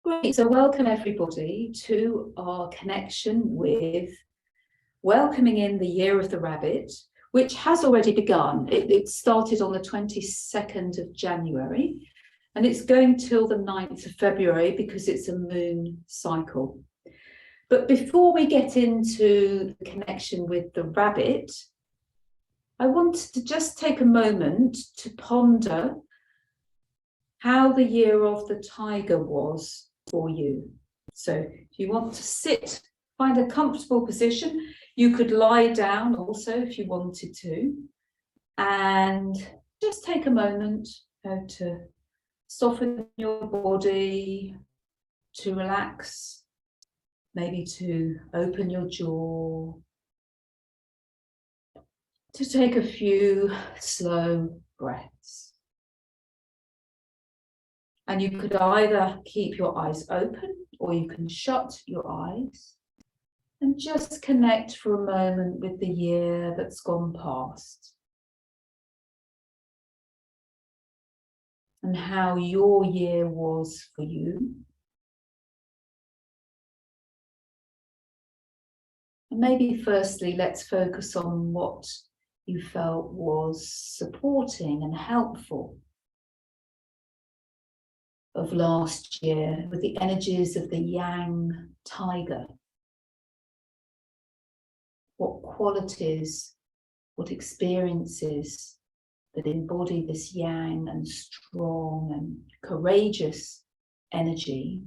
Great, so welcome everybody to our connection with welcoming in the Year of the Rabbit, which has already begun. It started on the 22nd of January and it's going till the 9th of February because it's a moon cycle. But before we get into the connection with the rabbit, I want to just take a moment to ponder how the Year of the Tiger was for you. So if you want to sit, find a comfortable position. You could lie down also if you wanted to, and just take a moment to soften your body, to relax, maybe to open your jaw, to take a few slow breaths. And you could either keep your eyes open or you can shut your eyes and just connect for a moment with the year that's gone past and how your year was for you. And maybe firstly, let's focus on what you felt was supporting and helpful of last year with the energies of the yang tiger. What qualities, what experiences that embody this yang and strong and courageous energy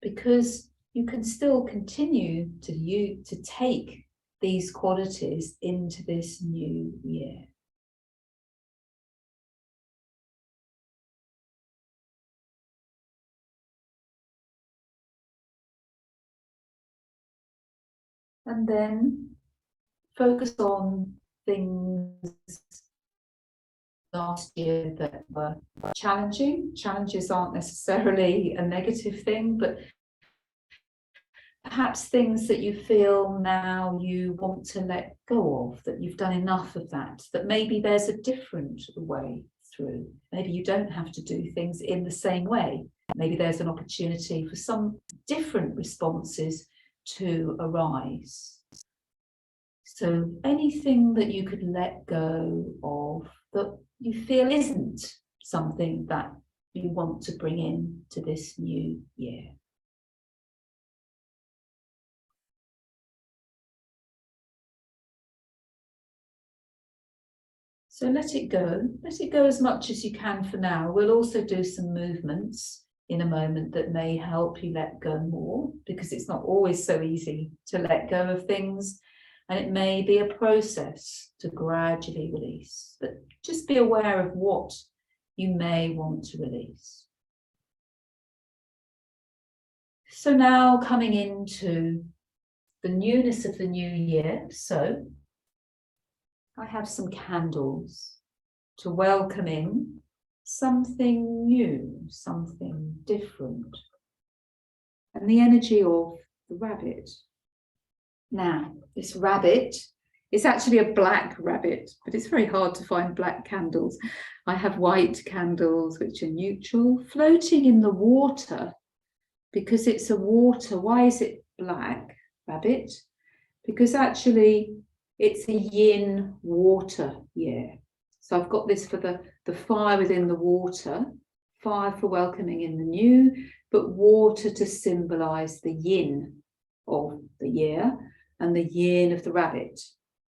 because you can still continue to take these qualities into this new year. And then focus on things last year that were challenging. Challenges aren't necessarily a negative thing, but perhaps things that you feel now you want to let go of, that you've done enough of that maybe there's a different way through. Maybe you don't have to do things in the same way. Maybe there's an opportunity for some different responses to arise. So anything that you could let go of that you feel isn't something that you want to bring in to this new year. So let it go as much as you can for now. We'll also do some movements in a moment that may help you let go more, because it's not always so easy to let go of things, and it may be a process to gradually release, but just be aware of what you may want to release. So now coming into the newness of the new year, so I have some candles to welcome in something new, something different, and the energy of the rabbit. Now, this rabbit is actually a black rabbit, but it's very hard to find black candles. I have white candles, which are neutral, floating in the water, because it's a water. Why is it black rabbit? Because actually it's a yin water year. So I've got this for the fire within the water, fire for welcoming in the new, but water to symbolize the yin of the year and the yin of the rabbit.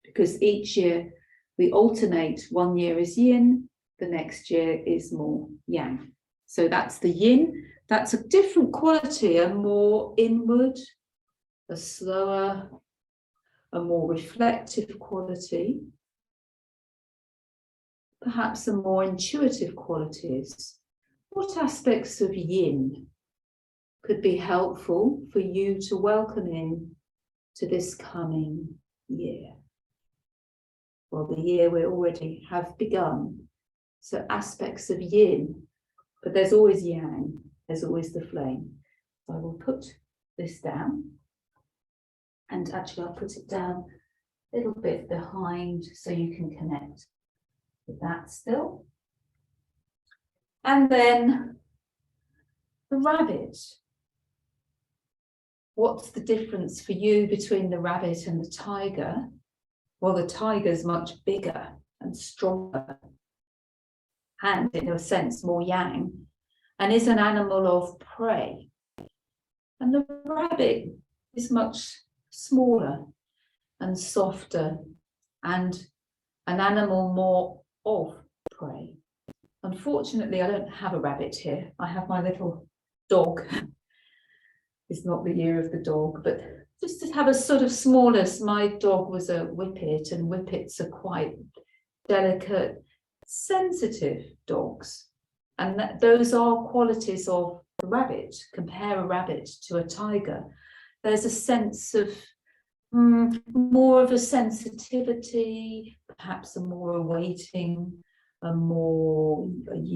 Because each year we alternate, one year is yin, the next year is more yang. So that's the yin, that's a different quality, a more inward, a slower, a more reflective quality. Perhaps some more intuitive qualities. What aspects of yin could be helpful for you to welcome in to this coming year? Well, the year we already have begun. So aspects of yin, but there's always yang, there's always the flame. So I will put this down, and actually I'll put it down a little bit behind so you can connect with that still. And then the rabbit. What's the difference for you between the rabbit and the tiger? Well, the tiger's much bigger and stronger, and in a sense more yang, and is an animal of prey. And the rabbit is much smaller and softer, and an animal more of prey. Unfortunately, I don't have a rabbit here. I have my little dog. It's not the year of the dog, but just to have a sort of smallness. My dog was a whippet, and whippets are quite delicate, sensitive dogs. And those are qualities of the rabbit. Compare a rabbit to a tiger. There's a sense of more of a sensitivity, perhaps a more awaiting,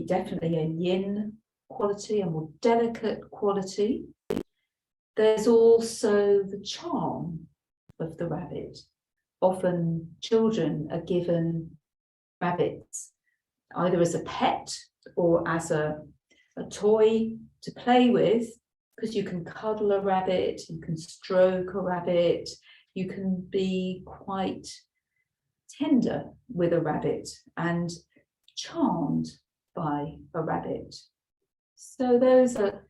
definitely a yin quality, a more delicate quality. There's also the charm of the rabbit. Often children are given rabbits either as a pet or as a toy to play with, because you can cuddle a rabbit, you can stroke a rabbit, you can be quite tender with a rabbit and charmed by a rabbit. So those are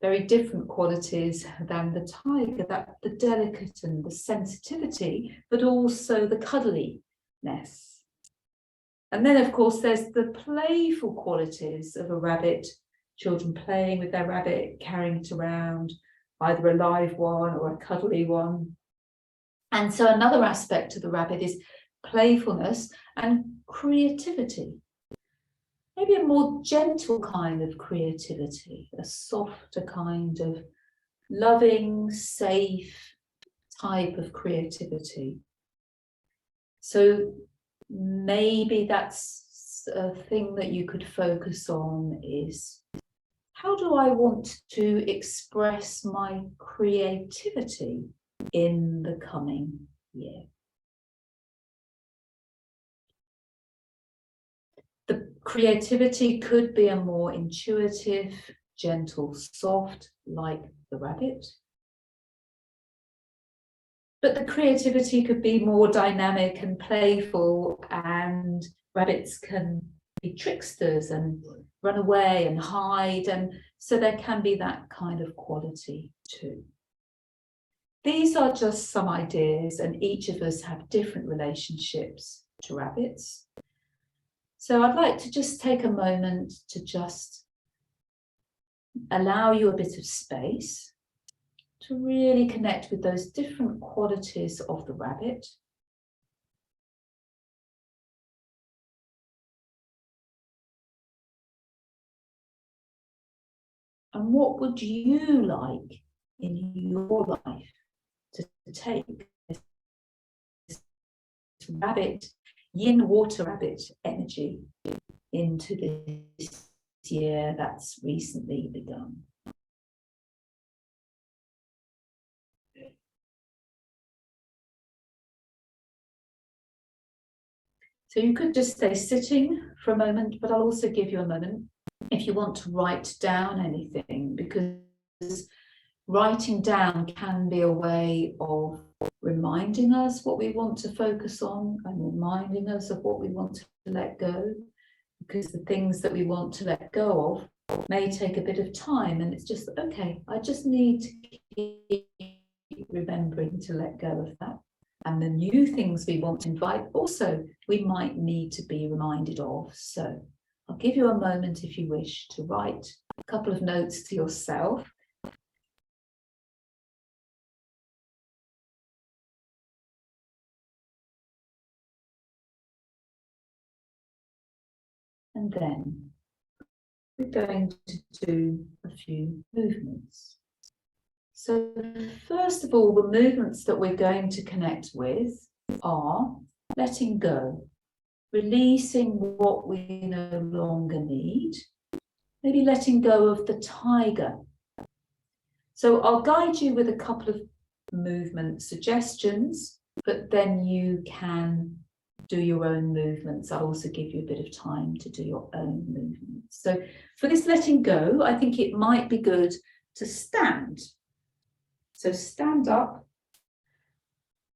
very different qualities than the tiger, that the delicate and the sensitivity, but also the cuddliness. And then, of course, there's the playful qualities of a rabbit, children playing with their rabbit, carrying it around, either a live one or a cuddly one. And so another aspect of the rabbit is playfulness and creativity. Maybe a more gentle kind of creativity, a softer kind of loving, safe type of creativity. So maybe that's a thing that you could focus on, is how do I want to express my creativity in the coming year? The creativity could be a more intuitive, gentle, soft, like the rabbit. But the creativity could be more dynamic and playful, and rabbits can be tricksters and run away and hide, and so there can be that kind of quality too. These are just some ideas, and each of us have different relationships to rabbits. So I'd like to just take a moment to just allow you a bit of space to really connect with those different qualities of the rabbit. And what would you like in your life to take this rabbit, yin water rabbit energy into this year that's recently begun? So you could just stay sitting for a moment, but I'll also give you a moment if you want to write down anything, because writing down can be a way of reminding us what we want to focus on and reminding us of what we want to let go, because the things that we want to let go of may take a bit of time, and it's just, okay, I just need to keep remembering to let go of that. And the new things we want to invite also we might need to be reminded of. So I'll give you a moment if you wish to write a couple of notes to yourself. And then we're going to do a few movements. So first of all, the movements that we're going to connect with are letting go, releasing what we no longer need, maybe letting go of the tiger. So I'll guide you with a couple of movement suggestions, but then you can do your own movements. I'll also give you a bit of time to do your own movements. So for this letting go, I think it might be good to stand. So stand up,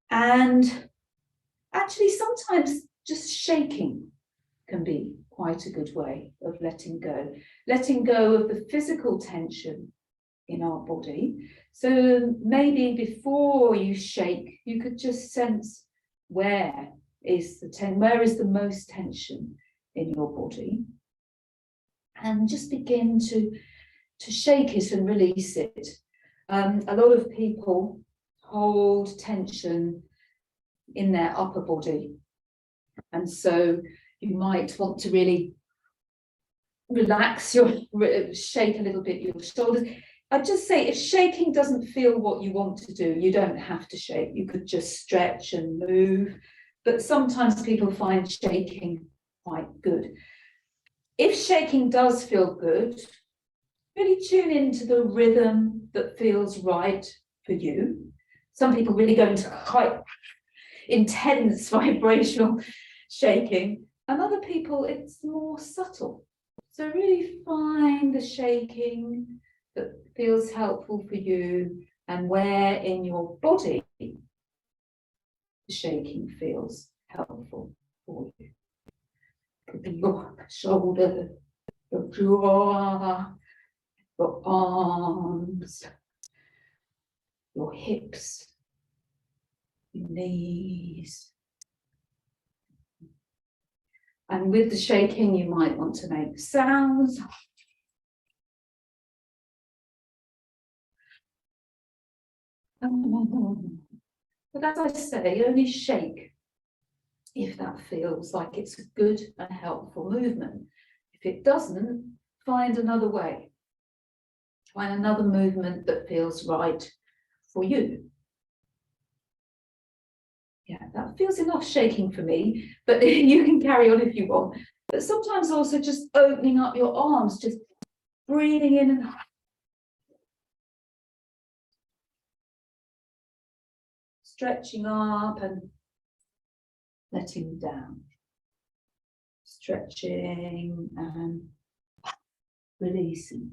and actually sometimes just shaking can be quite a good way of letting go of the physical tension in our body. So maybe before you shake, you could just sense where is the most tension in your body, and just begin to shake it and release it. A lot of people hold tension in their upper body, and so you might want to really relax shake a little bit your shoulders. I'd just say, if shaking doesn't feel what you want to do, you don't have to shake. You could just stretch and move, but sometimes people find shaking quite good. If shaking does feel good, really tune into the rhythm that feels right for you. Some people really go into quite intense vibrational shaking, and other people it's more subtle. So really find the shaking that feels helpful for you, and where in your body the shaking feels helpful for you. It could be your shoulder, your jaw, your arms, your hips, your knees. And with the shaking, you might want to make sounds. But as I say, only shake if that feels like it's a good and helpful movement. If it doesn't, find another way. Find another movement that feels right for you. Yeah, that feels enough shaking for me, but you can carry on if you want. But sometimes also just opening up your arms, just breathing in and stretching up and letting down. Stretching and releasing.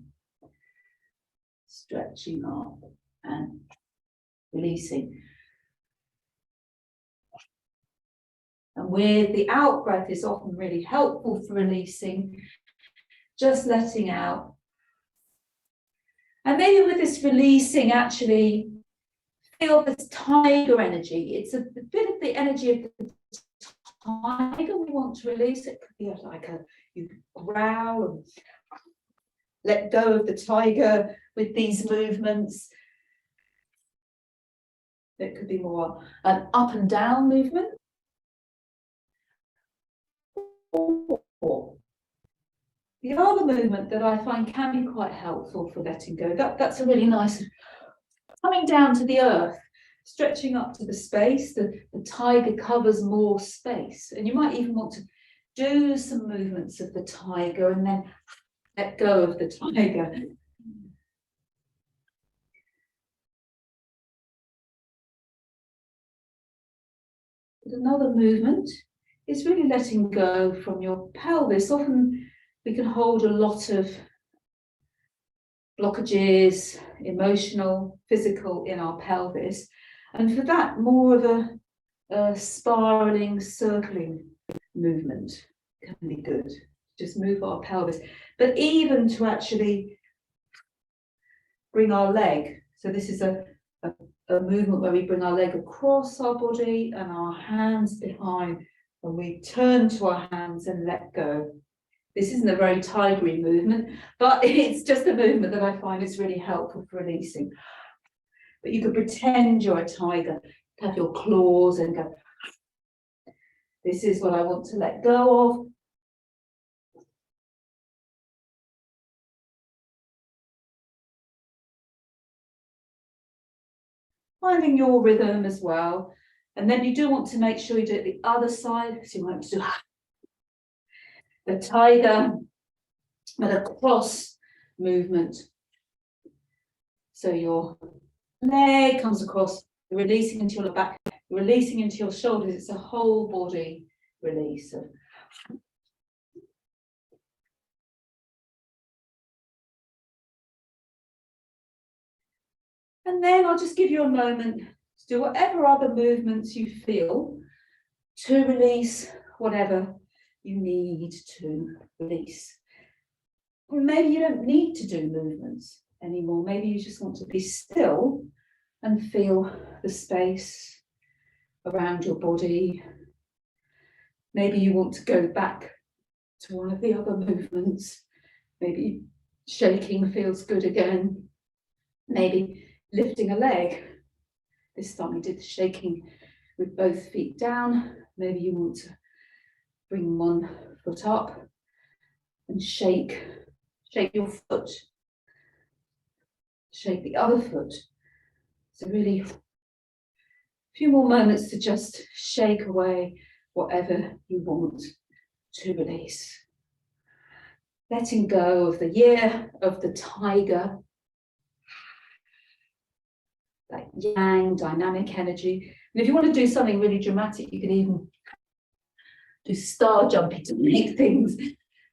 Stretching up and releasing. And with the out breath is often really helpful for releasing, just letting out. And maybe with this releasing, actually feel this tiger energy. It's a bit of the energy of the tiger we want to release. It could be like you growl and let go of the tiger with these movements. It could be more an up and down movement. Or the other movement that I find can be quite helpful for letting go, that's a really nice coming down to the earth, stretching up to the space. The tiger covers more space, and you might even want to do some movements of the tiger and then let go of the tiger. But another movement is really letting go from your pelvis. Often we can hold a lot of blockages, emotional, physical, in our pelvis. And for that, more of a spiraling, circling movement can be good. Just move our pelvis. But even to actually bring our leg. So this is a movement where we bring our leg across our body and our hands behind, and we turn to our hands and let go. This isn't a very tigery movement, but it's just a movement that I find is really helpful for releasing. But you could pretend you're a tiger, have your claws and go, this is what I want to let go of. Finding your rhythm as well. And then you do want to make sure you do it the other side, because you want to do the tiger, but a cross movement. So your leg comes across, you're releasing into your back, you're releasing into your shoulders. It's a whole body release. And then I'll just give you a moment to do whatever other movements you feel to release whatever you need to release. Or maybe you don't need to do movements anymore. Maybe you just want to be still and feel the space around your body. Maybe you want to go back to one of the other movements. Maybe shaking feels good again. Maybe lifting a leg. This time we did the shaking with both feet down. Maybe you want to bring one foot up and shake your foot. Shake the other foot. So really a few more moments to just shake away whatever you want to release. Letting go of the year of the tiger, that yang dynamic energy. And if you want to do something really dramatic, you can even do star jumping to make things,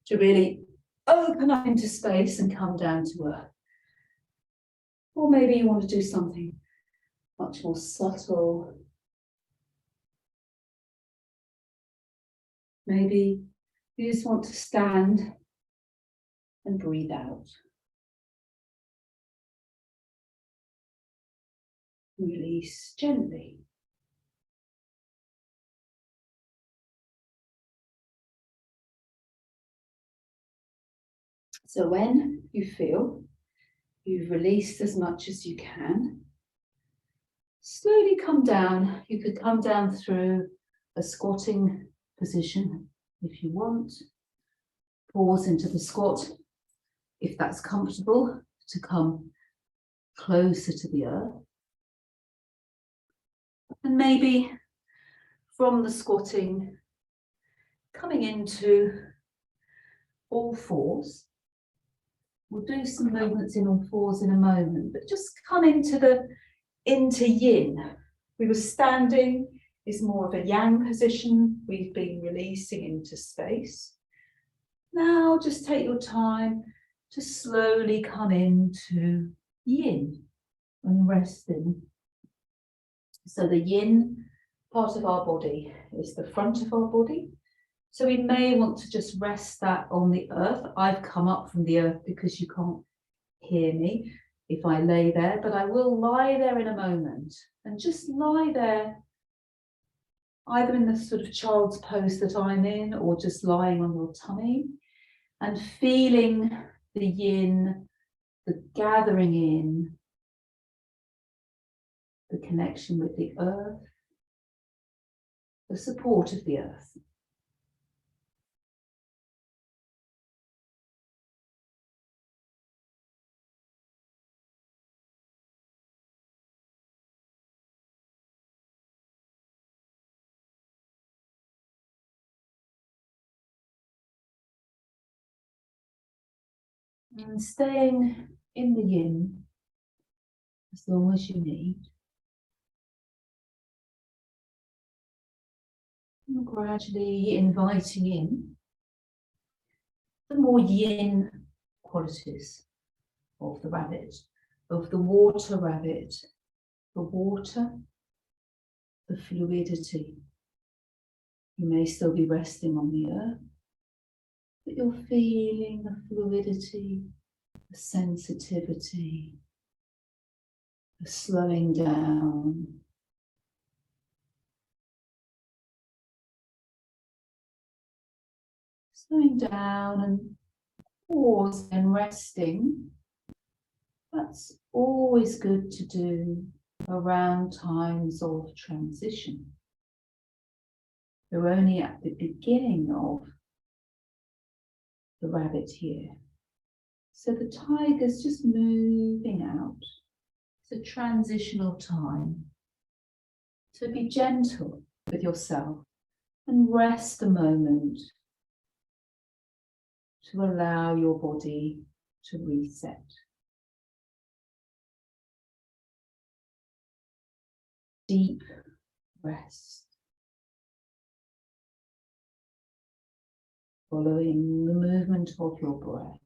to really open up into space and come down to earth. Or maybe you want to do something much more subtle. Maybe you just want to stand and breathe out. Release gently. So when you feel you've released as much as you can, slowly come down. You could come down through a squatting position if you want. Pause into the squat if that's comfortable, to come closer to the earth. And maybe from the squatting, coming into all fours. We'll do some movements in all fours in a moment, but just come into yin. We were standing, is more of a yang position. We've been releasing into space. Now just take your time to slowly come into yin and resting. So the yin part of our body is the front of our body. So we may want to just rest that on the earth. I've come up from the earth because you can't hear me if I lay there, but I will lie there in a moment and just lie there, either in the sort of child's pose that I'm in or just lying on your tummy and feeling the yin, the gathering in, the connection with the earth, the support of the earth. And staying in the yin as long as you need. And gradually inviting in the more yin qualities of the rabbit, of the water rabbit, the water, the fluidity. You may still be resting on the earth, but you're feeling the fluidity, the sensitivity, the slowing down. Slowing down and pause and resting. That's always good to do around times of transition. We're only at the beginning of the rabbit year. So the tiger's just moving out. It's a transitional time. So be gentle with yourself and rest a moment to allow your body to reset. Deep rest. following the movement of your breath.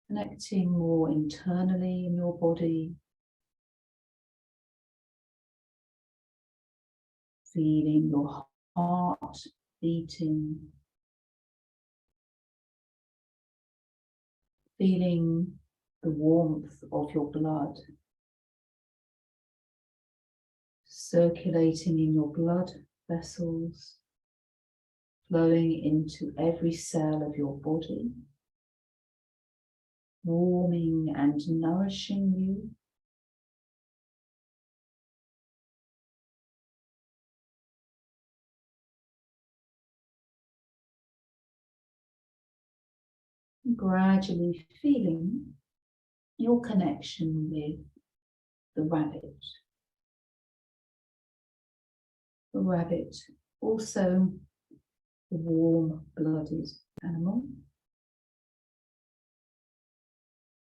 Connecting more internally in your body, feeling your heart beating, feeling the warmth of your blood circulating in your blood vessels, flowing into every cell of your body, warming and nourishing you. Gradually feeling your connection with the rabbit. The rabbit, also a warm-blooded animal.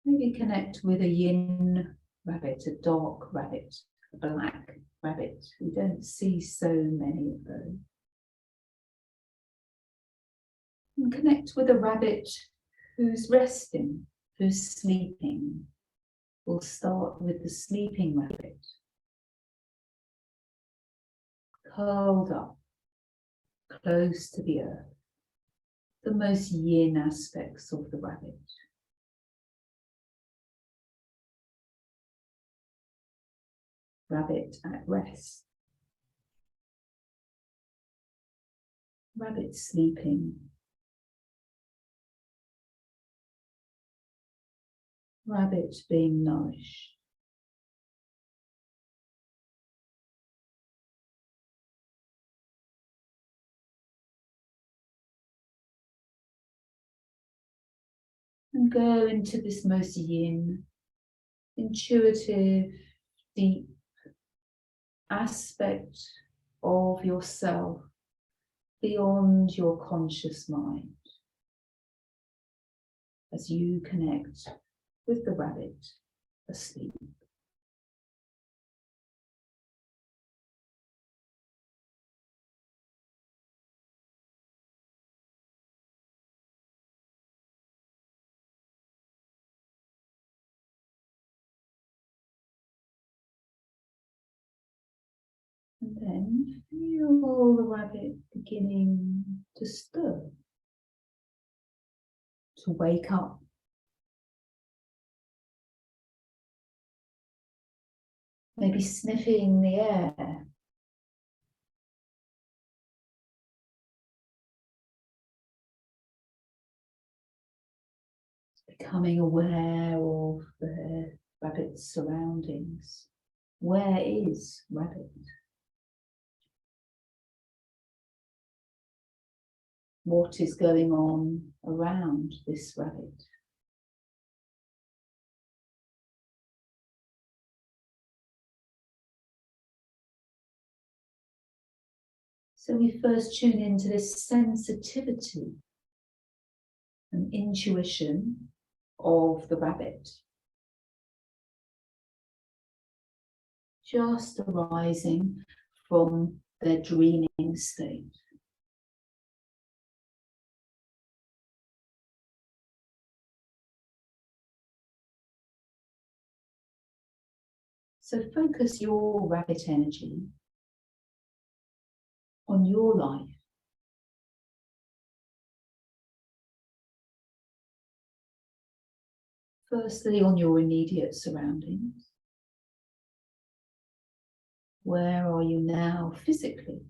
Maybe connect with a yin rabbit, a dark rabbit, a black rabbit. We don't see so many of those. And connect with a rabbit who's resting, who's sleeping. We'll start with the sleeping rabbit. Curled up, close to the earth. The most yin aspects of the rabbit. Rabbit at rest. Rabbit sleeping. Rabbit being nourished. And go into this most yin, intuitive, deep aspect of yourself beyond your conscious mind as you connect with the rabbit asleep. And then feel the rabbit beginning to stir, to wake up. Maybe sniffing the air. Becoming aware of the rabbit's surroundings. Where is rabbit? What is going on around this rabbit? So we first tune into this sensitivity and intuition of the rabbit. Just arising from their dreaming state. So focus your rabbit energy on your life. Firstly, on your immediate surroundings. Where are you now physically?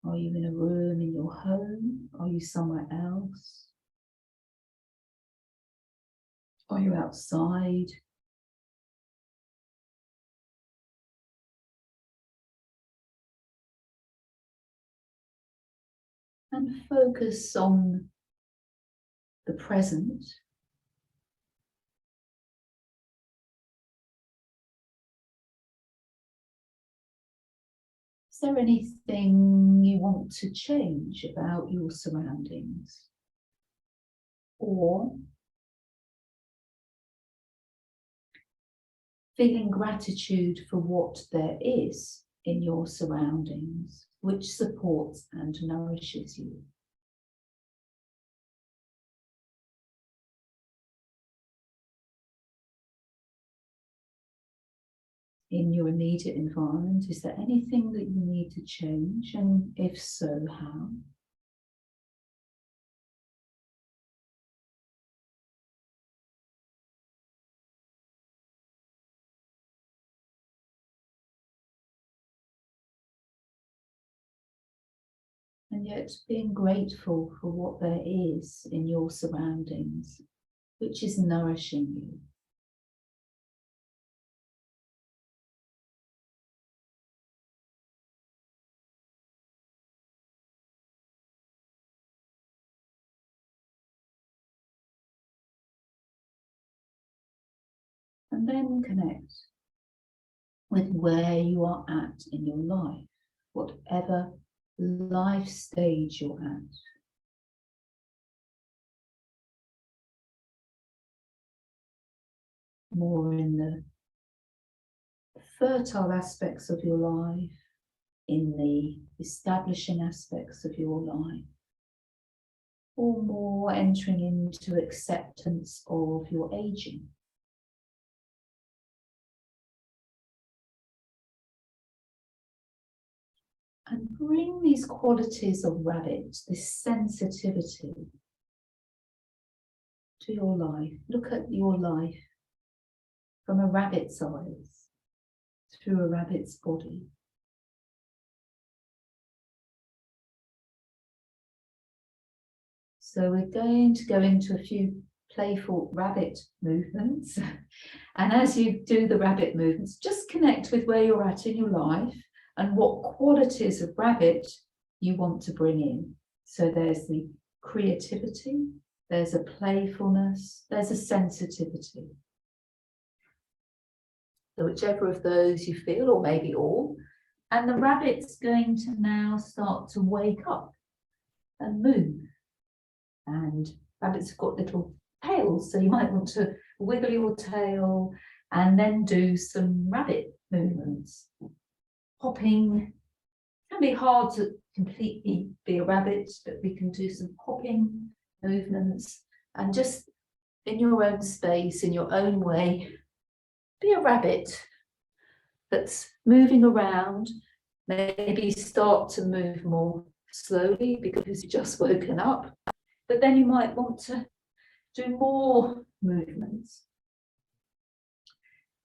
Are you in a room in your home? Are you somewhere else? Are you outside? And focus on the present. Is there anything you want to change about your surroundings? Or feeling gratitude for what there is in your surroundings, which supports and nourishes you. In your immediate environment, is there anything that you need to change? And if so, how? And yet being grateful for what there is in your surroundings, which is nourishing you. And then connect with where you are at in your life, whatever life stage you're at. More in the fertile aspects of your life, in the establishing aspects of your life, or more entering into acceptance of your aging. And bring these qualities of rabbit, this sensitivity, to your life. Look at your life from a rabbit's eyes, through a rabbit's body. So we're going to go into a few playful rabbit movements. And as you do the rabbit movements, just connect with where you're at in your life and what qualities of rabbit you want to bring in. So there's the creativity, there's a playfulness, there's a sensitivity. So whichever of those you feel, or maybe all, and the rabbit's going to now start to wake up and move. And rabbits have got little tails, so you might want to wiggle your tail and then do some rabbit movements. Hopping can be hard to completely be a rabbit, but we can do some hopping movements and just in your own space, in your own way, be a rabbit that's moving around. Maybe start to move more slowly because you've just woken up, but then you might want to do more movements.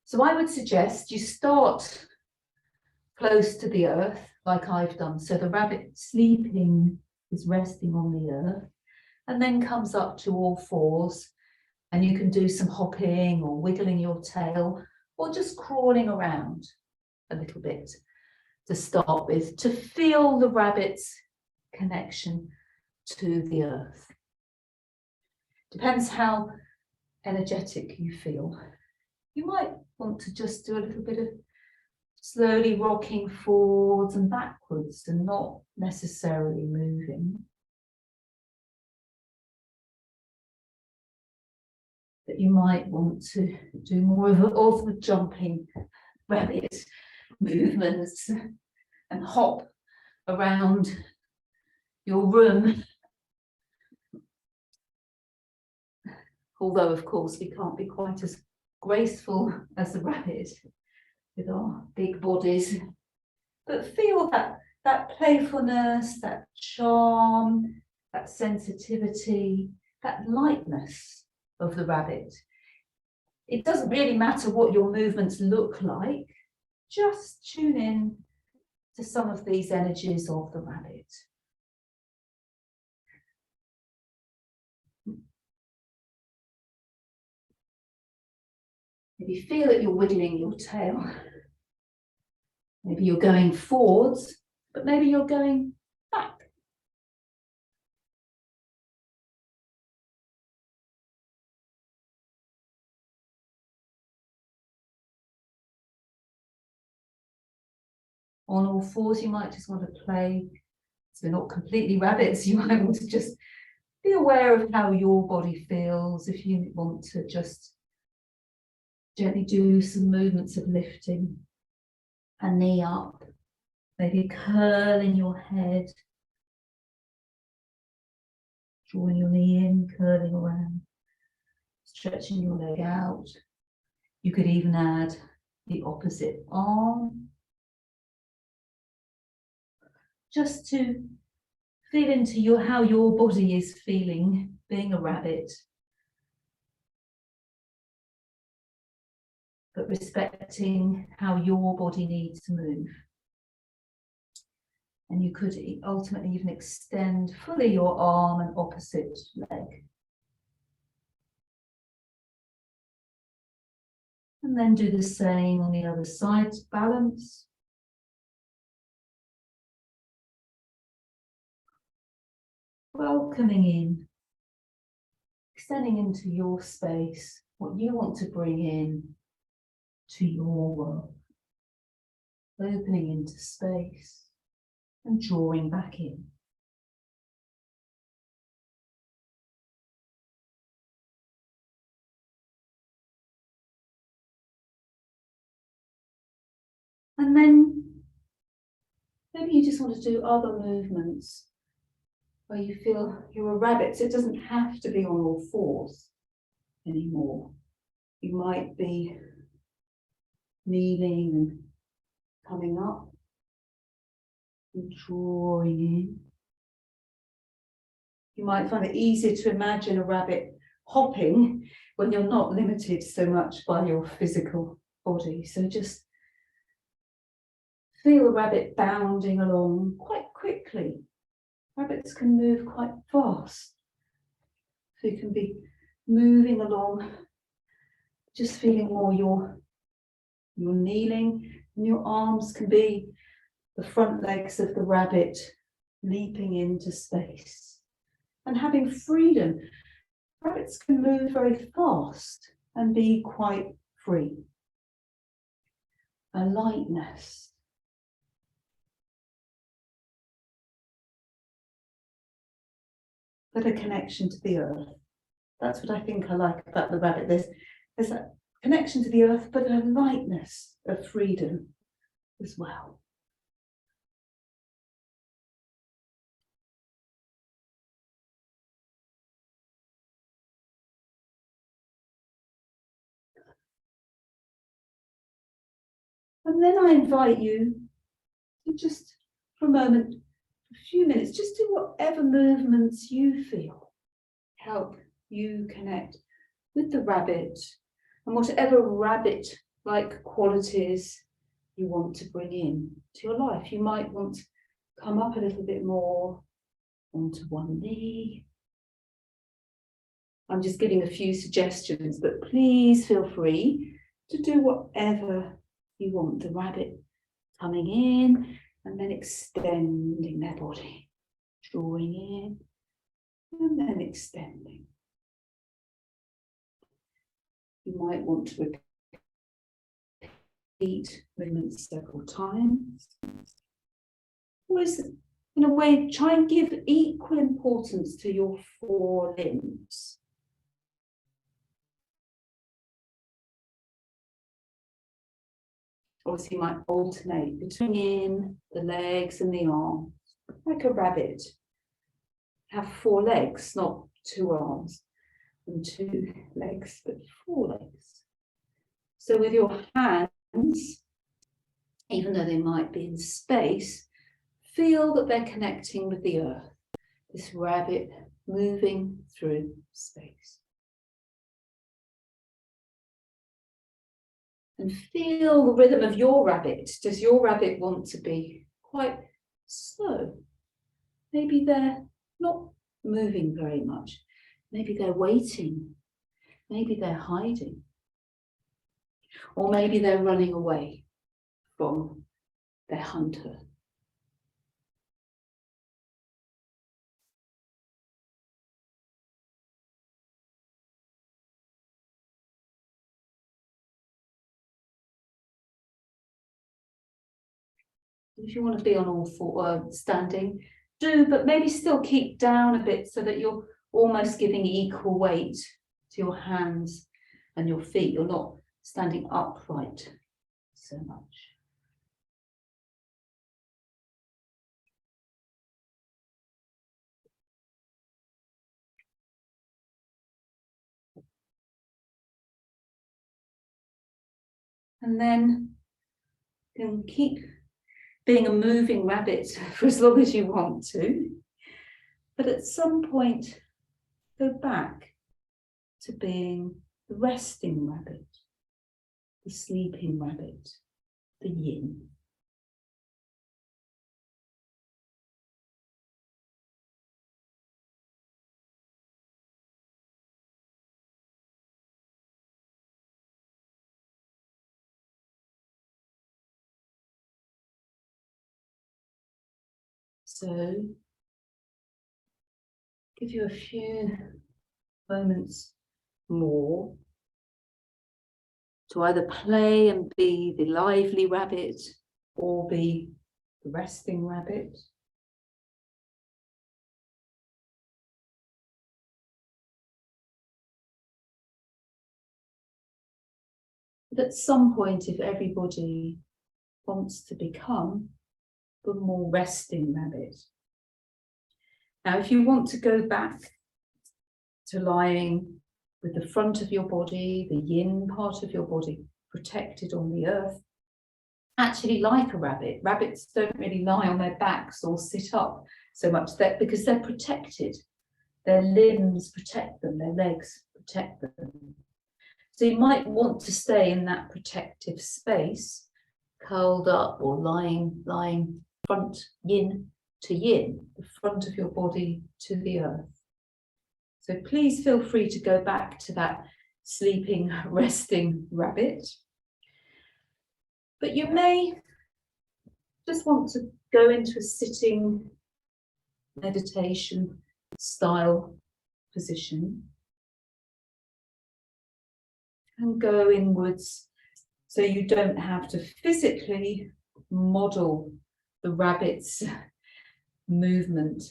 So I would suggest you start close to the earth, like I've done. So the rabbit sleeping is resting on the earth and then comes up to all fours, and you can do some hopping or wiggling your tail or just crawling around a little bit to start with, to feel the rabbit's connection to the earth. Depends how energetic you feel. You might want to just do a little bit of slowly rocking forwards and backwards and not necessarily moving. But you might want to do more of the jumping rabbit movements and hop around your room. Although, of course, we can't be quite as graceful as the rabbit with our big bodies. But feel that playfulness, that charm, that sensitivity, that lightness of the rabbit. It doesn't really matter what your movements look like. Just tune in to some of these energies of the rabbit. Maybe feel that you're wiggling your tail. Maybe you're going forwards, but maybe you're going back. On all fours, you might just want to play. So we're not completely rabbits, you might want to just be aware of how your body feels. If you want to just Gently do some movements of lifting a knee up, maybe curling your head, drawing your knee in, curling around, stretching your leg out. You could even add the opposite arm, just to feel into how your body is feeling being a rabbit, but respecting how your body needs to move. And you could ultimately even extend fully your arm and opposite leg. And then do the same on the other side, balance. Welcoming in, extending into your space, what you want to bring in to your world. Opening into space and drawing back in. And then maybe you just want to do other movements where you feel you're a rabbit, so it doesn't have to be on all fours anymore. You might be kneeling and coming up and drawing in. You might find it easier to imagine a rabbit hopping when you're not limited so much by your physical body. So just feel a rabbit bounding along quite quickly. Rabbits can move quite fast. So you can be moving along, just feeling more you're kneeling, and your arms can be the front legs of the rabbit leaping into space and having freedom. Rabbits can move very fast and be quite free. A lightness. But a connection to the earth. That's what I think I like about the rabbit. There's a connection to the earth, but a lightness of freedom as well. And then I invite you to just, for a moment, a few minutes, just do whatever movements you feel help you connect with the rabbit and whatever rabbit-like qualities you want to bring in to your life. You might want to come up a little bit more onto one knee. I'm just giving a few suggestions, but please feel free to do whatever you want. The rabbit coming in and then extending their body, drawing in and then extending. You might want to repeat movements several times. Or in a way, try and give equal importance to your four limbs. Obviously, you might alternate between the legs and the arms, like a rabbit. Have four legs, not two arms and two legs, but four legs. So with your hands, even though they might be in space, feel that they're connecting with the earth. This rabbit moving through space. And feel the rhythm of your rabbit. Does your rabbit want to be quite slow? Maybe they're not moving very much. Maybe they're waiting. Maybe they're hiding. Or maybe they're running away from their hunter. If you want to be on all four, standing, do, but maybe still keep down a bit so that you're almost giving equal weight to your hands and your feet. You're not standing upright so much. And then you can keep being a moving rabbit for as long as you want to. But at some point, go back to being the resting rabbit, the sleeping rabbit, the yin. So, give you a few moments more to either play and be the lively rabbit or be the resting rabbit. But at some point, if everybody wants to become the more resting rabbit. Now, if you want to go back to lying with the front of your body, the yin part of your body, protected on the earth, actually like a rabbit. Rabbits don't really lie on their backs or sit up so much because they're protected. Their limbs protect them, their legs protect them. So you might want to stay in that protective space, curled up or lying front yin to yin, the front of your body to the earth. So please feel free to go back to that sleeping, resting rabbit. But you may just want to go into a sitting meditation style position and go inwards so you don't have to physically model the rabbit's movement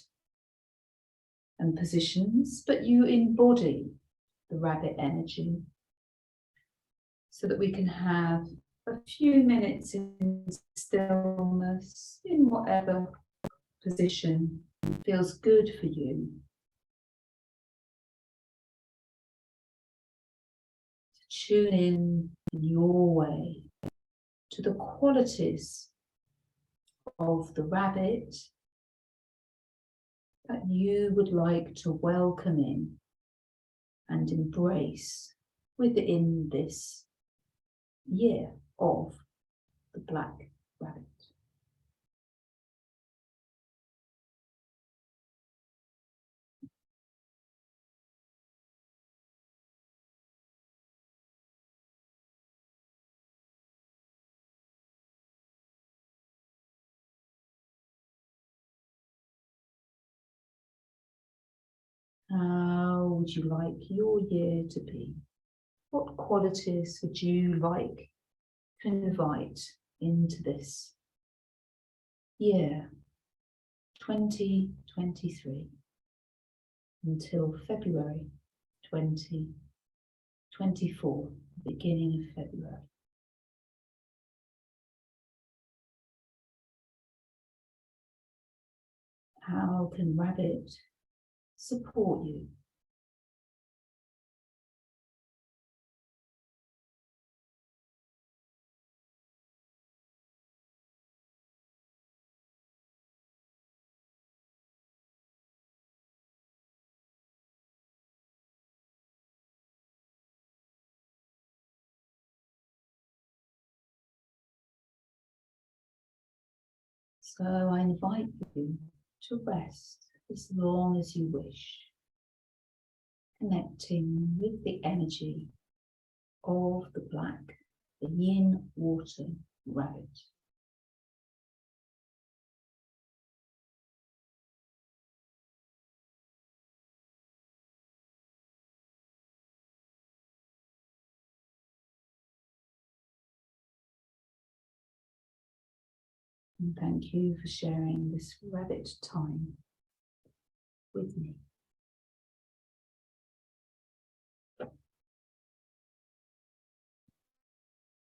and positions, but you embody the rabbit energy so that we can have a few minutes in stillness in whatever position feels good for you. Tune in your way to the qualities of the rabbit that you would like to welcome in and embrace within this year of the black rabbit. How would you like your year to be? What qualities would you like to invite into this year, 2023, until February 2024, beginning of February? How can rabbit support you? So I invite you to rest as long as you wish, connecting with the energy of the black, the yin water rabbit. And thank you for sharing this rabbit time with me.